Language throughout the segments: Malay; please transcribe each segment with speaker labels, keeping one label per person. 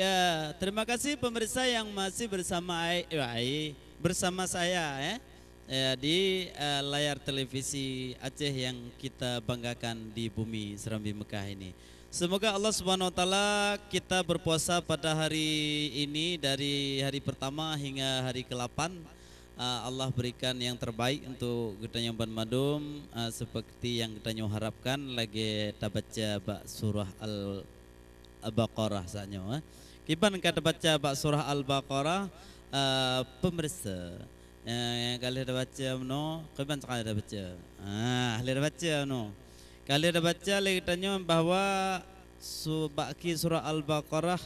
Speaker 1: Ya, terima kasih pemirsa yang masih bersama saya di layar televisi Aceh yang kita banggakan di bumi Serambi Mekah ini. Semoga Allah Subhanahu wa taala kita berpuasa pada hari ini dari hari pertama hingga hari ke-8. Allah berikan yang terbaik untuk kita yang Madum seperti yang kita harapkan lagi kita baca surah Al-Baqarah saja. Kiban kita baca surah Al-Baqarah pemirsa yang kalian dah baca no, kiban sekali dah baca. Kalian dah baca no. Kalian dah baca lagi tanya bahawa baki surah Al-Baqarah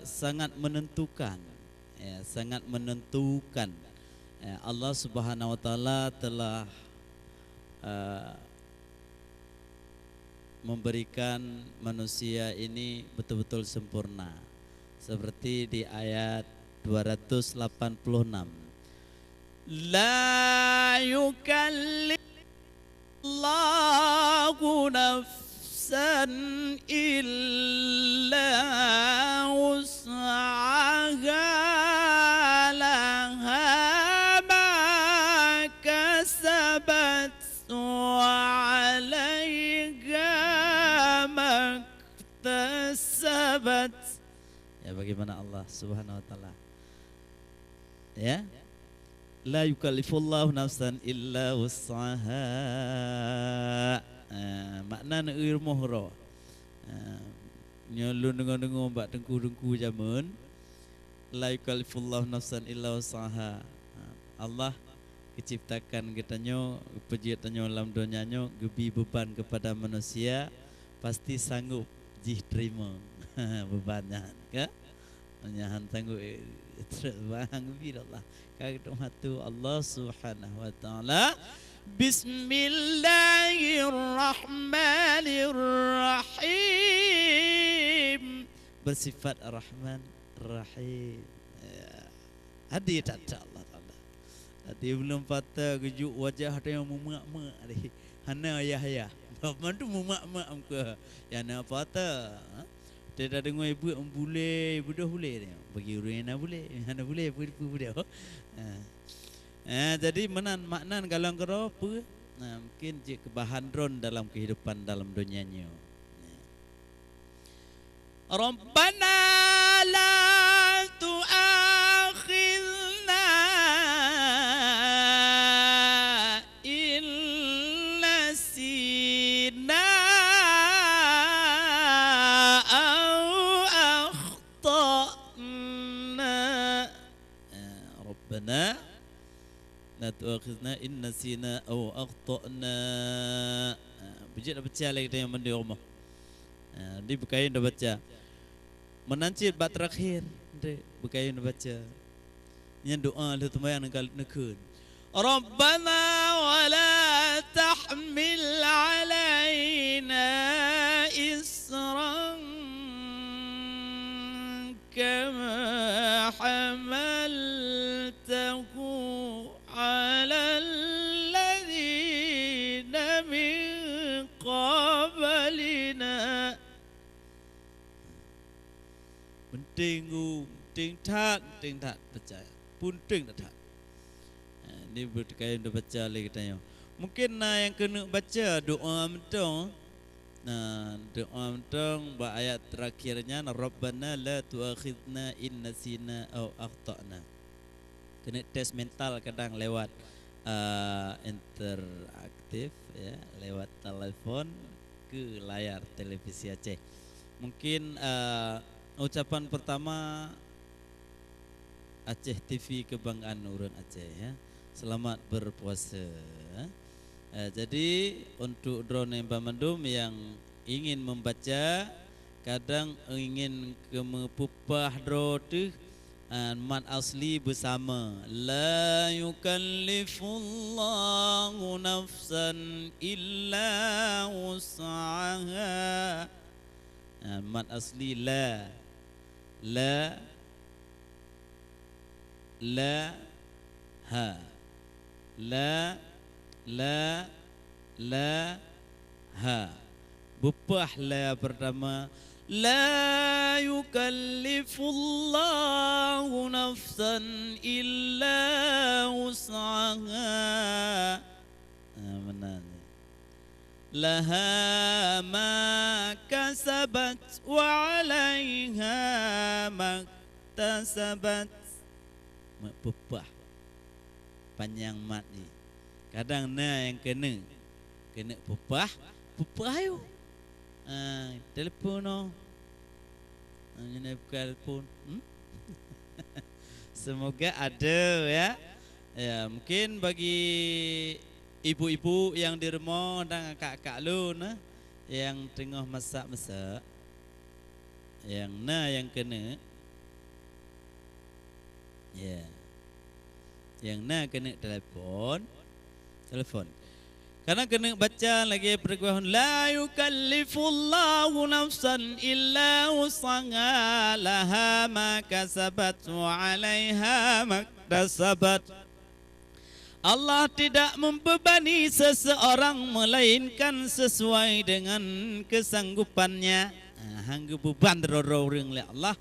Speaker 1: sangat menentukan. Ya, sangat menentukan. Ya, Allah Subhanahu wa taala telah memberikan manusia ini betul-betul sempurna seperti di ayat 286. La yukallifullahu nafsan illa wus'aha laha ma kasabat sahabat. Ya, bagaimana Allah Subhanahu wa taala? Ya. La yukallifullahu nafsan illa wus'aha. Makna irmuhra. Nyolun dengar-dengar bak dengku-dengku zaman. La yukallifullahu nafsan illa wus'aha. Allah keciptakan kitanya, penciptanya dalam dunianya gebi beban kepada manusia pasti sanggup jih terima bebannya ke menyahan tangguh terbang birallah kagak hatu Allah Subhanahu wa taala. Bismillahirrahmanirrahim, bersifat Ar-Rahman Rahim. Hadir tak Allah taala. Hati belum patah kejuk wajah ada yang memak-mak ni. Hana ayah-ayah mantu mak-mak amka ya na pata tidak dengar ibu boleh budak boleh dia bagi orang nak boleh hana boleh budak jadi maknan kalau kero apa mungkin je kebahandron dalam kehidupan dalam dunianya. Rabbana la tu'akhidna la tu'akhidna in nasina aw akhtana. Bijak dah baca lagi yang mandi rumah. Di bukain dah baca. Menancit bat terakhir, di bukain dah baca. Yang doa lu tembayang nekun. Rabbana wa la tahmil alaina isran kama hamaltahu ala alladhina min qablina. Penting tak percaya punting tak. Ini berkait dengan baca lagi tanya. Mungkin yang kena baca doa mentong. Doa mentong ayat terakhirnya Rabbana la tu'akhidna in nasina aw akhtana. Kena tes mental kadang lewat interaktif ya, lewat telefon ke layar televisi Aceh. Mungkin ucapan pertama Aceh TV kebanggaan orang Aceh ya. Selamat berpuasa. Jadi untuk drone yang Mendum yang ingin membaca kadang ingin kemepupah drone tu mat asli bersama la yukallifullahu nafsan illa wus'aha. Mat asli la ha la ha. Bupah la pertama la yukallifullahu nafsan illa wus'aha. Benar. Laha ma kasabat wa 'alaiha maktasabat. Pepah panjang mat ni. Kadang na yang kena pepah ayo. Telefon no. Ini telefon. Semoga ada ya. Ya, mungkin bagi ibu-ibu yang di rumah dan kakak lu yang tengah masak-masak, yang kena, ya, yang kena telefon. Karena kena baca lagi perkuahan la yukallifullahu nafsan illa wus'aha laha ma kasabat wa 'alaiha maktasabat. Allah tidak membebani seseorang melainkan sesuai dengan kesanggupannya. Hangga beban orang le Allah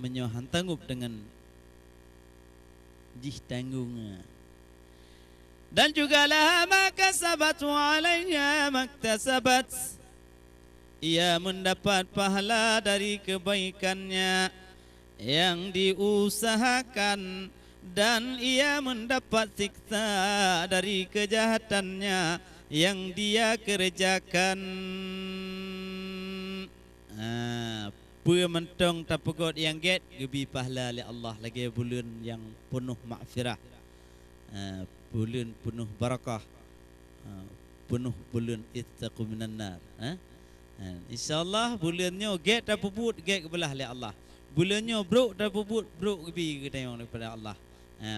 Speaker 1: menyohan tanggup dengan jih tanggungnya. Dan juga laha ma kasabat wa 'alaiha maktasabat. Ia mendapat pahala dari kebaikannya yang diusahakan, dan ia mendapat siksa dari kejahatannya yang dia kerjakan. Pementong tapegot yang get gebi pahala oleh Allah lagi bulan yang penuh maghfirah. Bulan penuh barakah, penuh bulan ittaqu minan nar. InsyaAllah bulannya get tak puput get kebelah oleh Allah. Bulannya brok tak puput brok kebi ketayang daripada Allah.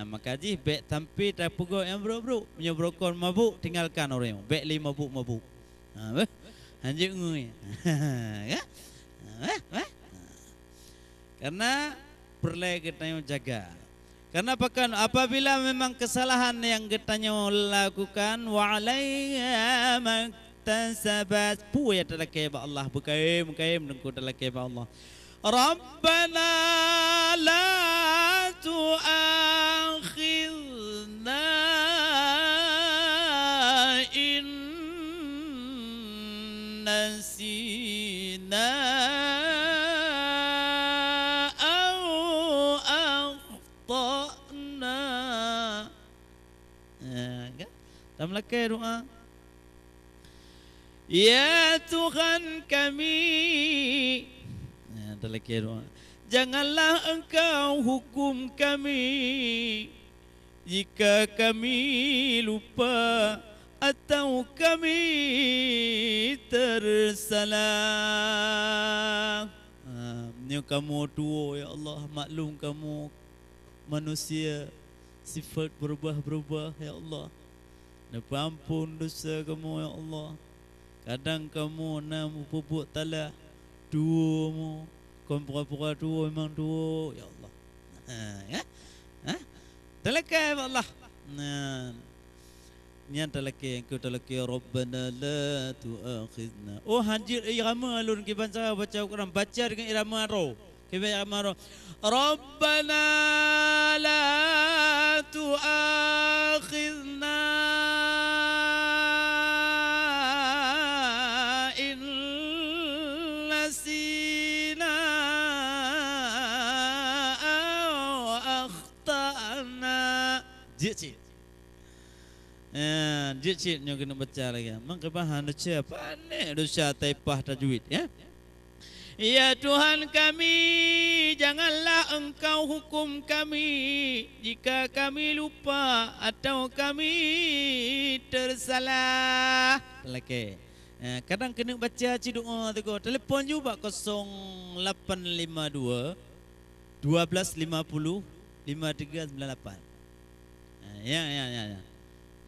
Speaker 1: Maka ji bek tampi tak pugak yang brok punya brokon mabuk tinggalkan orang yang bek 5 mabuk. Anjuk ngui. Karena perlu ketayang jaga. Karena apabila memang kesalahan yang kita lakukan wa 'alaiha maktasabat pu ya talakai ba Allah bukaim dengku talakai ba Allah. Rabbana la tu'akhidna in nasina Tamlakai doa. Ya Tuhan kami, tamlakai doa. Janganlah Engkau hukum kami jika kami lupa atau kami tersalah. Ni kamu tua ya Allah, maklum kamu manusia sifat berubah-berubah ya Allah. Ampun dosa kamu ya Allah. Kadang kamu nak pupuk talah dua mu, kau pura-pura dua memang dua ya Allah. Ya, talakai Allah. Ni talakai engkau talakai Rabbana la tu'akhidna. Oh hadir irama alun ke baca Quran, baca dengan irama ro. Ke irama ro. Rabbana la tu'akhidna Jicit nyo kena baca lagi. Mengkebahan dosa pandai dosa taipah tajwid ya. Ya Tuhan kami, janganlah Engkau hukum kami jika kami lupa atau kami tersalah. Okey. Kadang kena baca doa tu. Telefon juga 0852 1250 5398. Ya.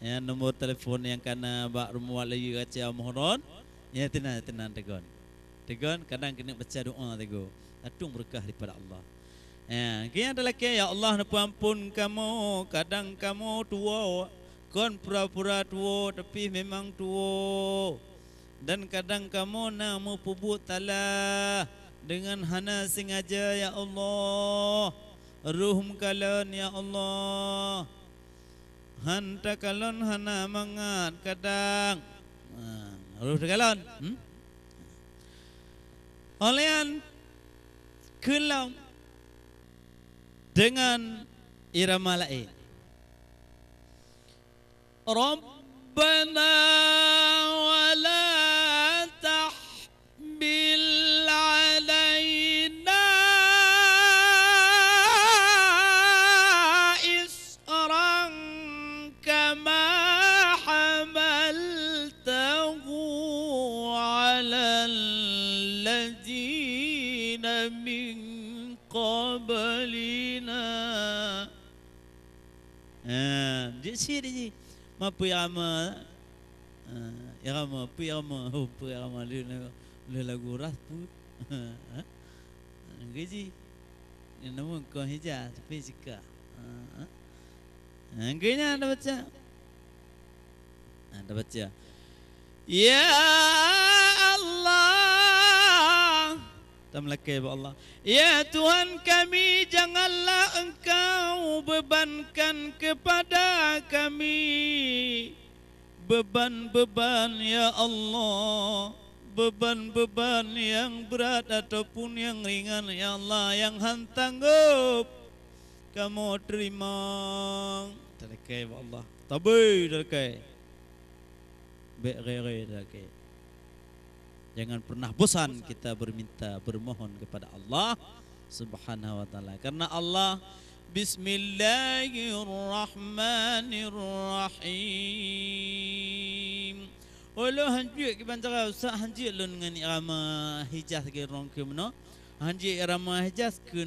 Speaker 1: Ya, nombor telefon yang kena bak rumah lagi kaca mohon. Ya tenang tegon. Kadang kena baca doa tegon. Atung berkah daripada Allah. Ya, kini adalah ya Allah ampun kamu. Kadang kamu tua, kon pura-pura tua tapi memang tua. Dan kadang kamu nak mau puput talah dengan hana sengaja ya Allah, ruhum kalon ya Allah, hanta kalon hana mangat kadang, ruh kalon, olehan kelau dengan irama lain. Rabbana wala tahmil alaina isran kama hamaltahu ala alladhina min qablina. Dia sihir apa irama? Irama apa irama? Apa irama le lagu ras pun. Gaji. Nama kau hijaz tapi sika. Gayanya ada baca. Ada baca. Ya Allah, tamlakai Allah. Ya Tuhan kami, janganlah Engkau bebankan kepada kami beban-beban ya Allah, beban-beban yang berat ataupun yang ringan ya Allah, yang hantanggup kamu terima. Terkai Allah. Tabai terkai. Be-re-re terkai. Jangan pernah bosan kita berminta, bermohon kepada Allah Subhanahu wa taala. Karena Allah Bismillahirrahmanirrahim. Walau hanjir ke bantara usah hanjir lun dengan irama Hijaz ke rong ke meno. Hanjir irama Hijaz kun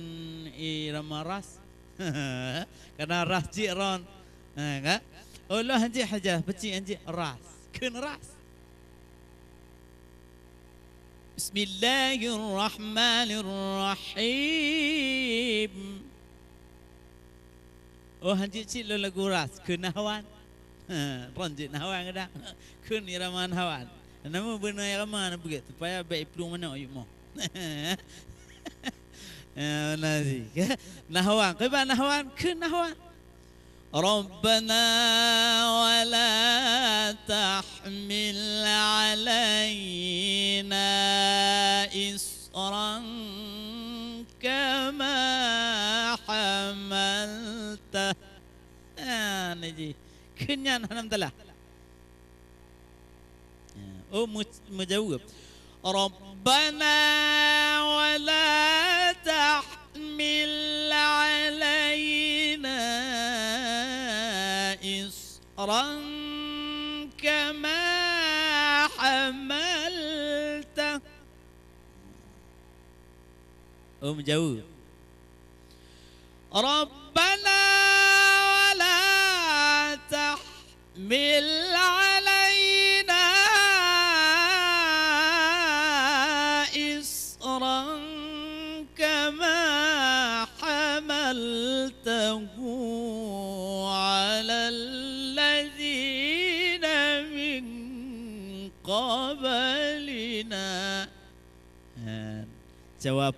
Speaker 1: irama ras. Karena ras jiron. Kan? Walau hanjir Hijaz beci hanjir ras. Kun ras. Bismillahirrahmanirrahim. Oh hanjit cik lo lagu ras kena hawan. Ranjit hawan kada. Kun iraman hawan. Nama benar iraman begitu supaya baik pelung mana ayuk mo. Nasi. Nahwan, kau nahwan, kun nahwan. ربنا ولا تحمل علينا إصرا كما حملته. نجي kenyan hanam telah. Oh menjawab. Rabbana wala tahmil alaina isran kama hamalta. Oh menjawab. Rabbana wala tahmil alaina isran kama hamaltahu ala alladhina min qablina. Jawab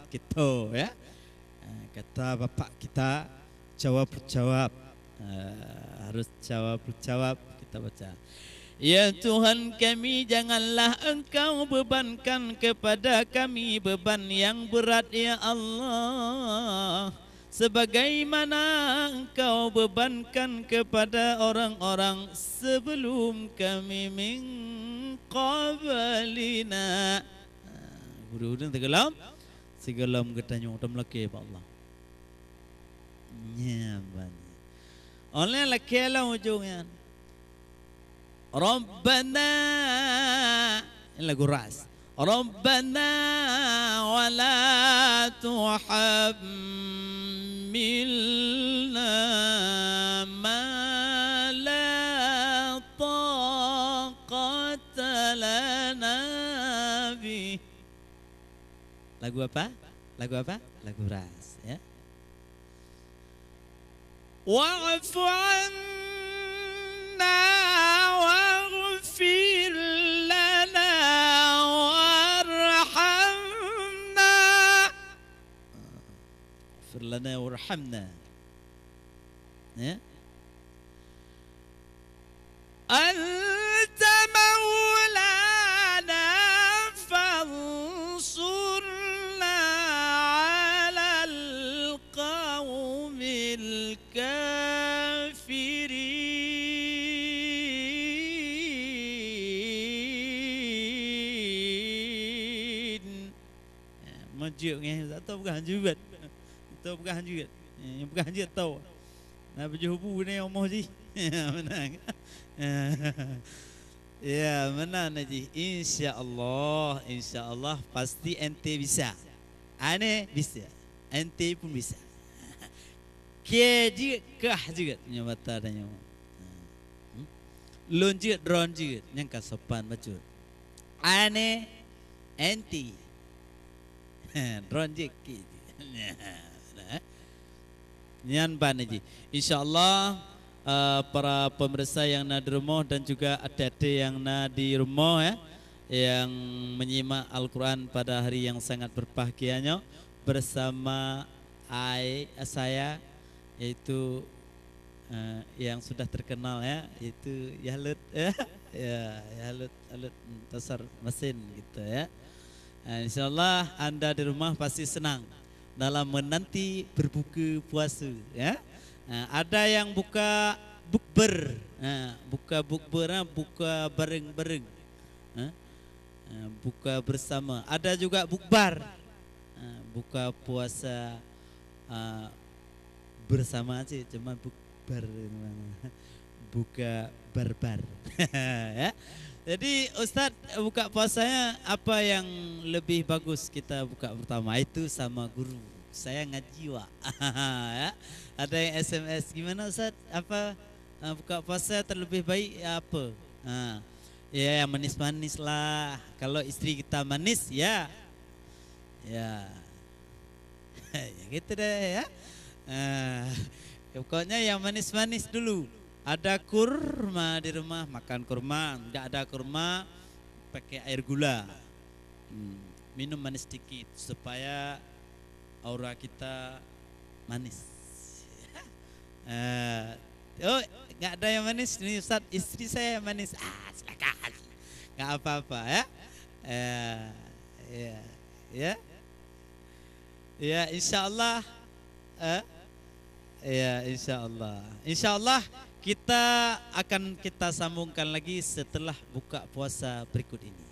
Speaker 1: kita ya. Kata bapak kita jawab harus jawab kita baca. Ya Tuhan kami, janganlah Engkau bebankan kepada kami beban yang berat ya Allah, sebagaimana Engkau bebankan kepada orang-orang sebelum kami min qablina. Guru-guru tenggelam segelam ketanya utam laki ya Allah. Nyaman. Oleh laki lah ujungnya. Rabbana, ini lagu ras. Rabbana wala tuhammilna ma la taqata lana bih. Lagu apa? Lagu ras ya. Wa'fu anna waghfir lana warhamna ighfir lana warhamna. Ya. Anta maulana fansurna alal qawmil kafirin. Majuk ni tak tahu bukan juga. Tahu bukan juga. Yang bukan juga tahu. Nak berjubu ni omong ji. Menang. Ya, menang Haji. Insya-Allah pasti ente bisa. Ane bisa. Ente pun bisa. Ke juga kah juga nyamata dan nyamata. Lon juga drone juga nyangka sopan bacut. Ane ente. Drone juga ke. Nyan ban Haji. Insya-Allah para pemirsa yang ada di rumah dan juga adik-adik yang ada di rumah ya, yang menyimak Al-Quran pada hari yang sangat berbahagianya bersama saya, yaitu yang sudah terkenal ya, yaitu Yahlut ya, Yahlut Tasar Mesin gitu ya. Insyaallah Anda di rumah pasti senang dalam menanti berbuka puasa ya. Ada yang buka bukber, buka bukber, buka bareng-bareng, buka bersama. Ada juga bukbar, buka puasa bersama aja, cuma bukber, buka barbar. Ya. Jadi Ustadz buka puasanya apa yang lebih bagus kita buka pertama itu sama guru. Saya ngaji Wak. Ya. Ada yang SMS gimana Ustaz? Apa buka puasa terlebih baik apa? Ya yang manis-manis lah. Kalau istri kita manis ya. Ya. Ya gitu deh ya. Pokoknya yang manis-manis dulu. Ada kurma di rumah, makan kurma. Enggak ada kurma, pakai air gula. Minum manis sedikit supaya aura kita manis. Oh, nggak ada yang manis nih Ustaz, istri saya yang manis. Silakan, nggak apa-apa ya. Ya, insyaallah. Insyaallah kita akan sambungkan lagi setelah buka puasa berikut ini.